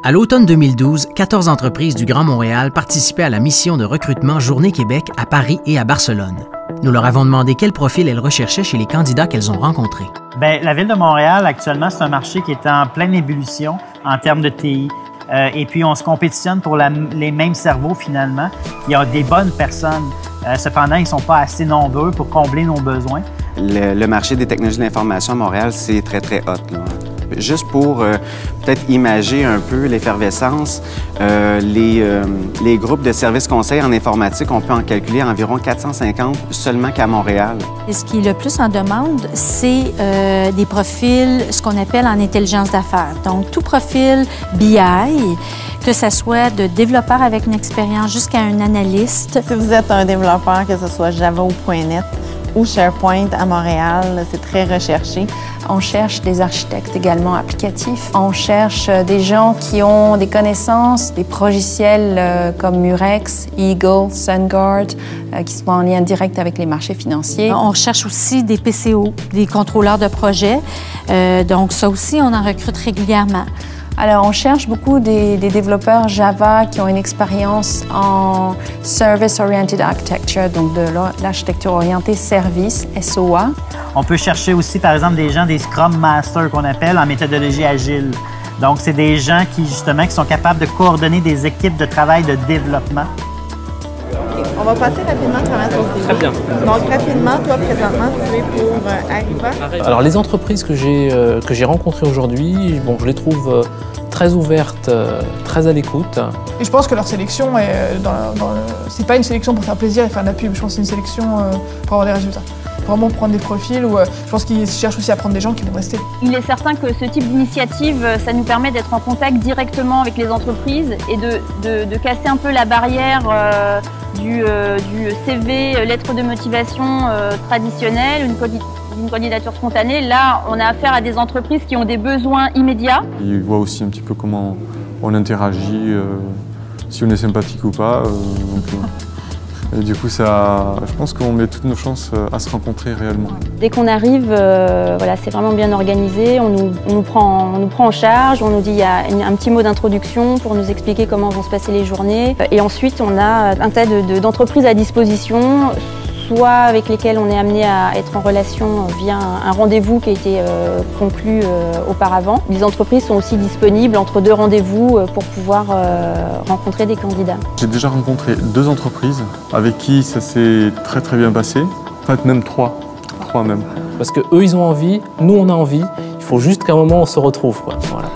À l'automne 2012, 14 entreprises du Grand Montréal participaient à la mission de recrutement Journée Québec à Paris et à Barcelone. Nous leur avons demandé quel profil elles recherchaient chez les candidats qu'elles ont rencontrés. Bien, la Ville de Montréal, actuellement, c'est un marché qui est en pleine ébullition en termes de TI. Et puis, on se compétitionne pour les mêmes cerveaux, finalement. Il y a des bonnes personnes. Cependant, ils ne sont pas assez nombreux pour combler nos besoins. Le marché des technologies de l'information à Montréal, c'est très, très hot, là. Juste pour peut-être imager un peu l'effervescence, les groupes de services conseils en informatique, on peut en calculer environ 450 seulement qu'à Montréal. Et ce qui est le plus en demande, c'est des profils, ce qu'on appelle en intelligence d'affaires. Donc, tout profil BI, que ce soit de développeur avec une expérience jusqu'à un analyste. Si vous êtes un développeur, que ce soit Java ou .NET, ou SharePoint à Montréal, c'est très recherché. On cherche des architectes également applicatifs. On cherche des gens qui ont des connaissances, des logiciels comme Murex, Eagle, SunGuard, qui sont en lien direct avec les marchés financiers. On recherche aussi des PCO, des contrôleurs de projet. Donc ça aussi, on en recrute régulièrement. Alors, on cherche beaucoup des développeurs Java qui ont une expérience en Service Oriented Architecture, donc de l'architecture orientée service, SOA. On peut chercher aussi, par exemple, des gens, des Scrum Masters qu'on appelle en méthodologie agile. Donc, c'est des gens qui, justement, qui sont capables de coordonner des équipes de travail de développement. On va passer rapidement à travers ton CV. Très bien. Donc, rapidement, toi, présentement, tu es pour Arriva. Alors, les entreprises que j'ai rencontrées aujourd'hui, bon, je les trouve très ouvertes, très à l'écoute. Et je pense que leur sélection, c'est pas une sélection pour faire plaisir et faire de la pub. Je pense que c'est une sélection pour avoir des résultats. Vraiment prendre des profils où je pense qu'ils cherchent aussi à prendre des gens qui vont rester. Il est certain que ce type d'initiative, ça nous permet d'être en contact directement avec les entreprises et de casser un peu la barrière du CV, lettre de motivation traditionnelle, une candidature spontanée. Là, on a affaire à des entreprises qui ont des besoins immédiats. Ils voient aussi un petit peu comment on interagit, si on est sympathique ou pas. Et du coup, je pense qu'on met toutes nos chances à se rencontrer réellement. Dès qu'on arrive, voilà, c'est vraiment bien organisé. On nous prend en charge, on nous dit il y a un petit mot d'introduction pour nous expliquer comment vont se passer les journées. Et ensuite, on a un tas d'entreprises à disposition, soit avec lesquelles on est amené à être en relation via un rendez-vous qui a été conclu auparavant. Les entreprises sont aussi disponibles entre deux rendez-vous pour pouvoir rencontrer des candidats. J'ai déjà rencontré 2 entreprises avec qui ça s'est très très bien passé. En fait, même 3 même. Parce qu'eux, ils ont envie, nous, on a envie. Il faut juste qu'à un moment, on se retrouve, quoi. Voilà.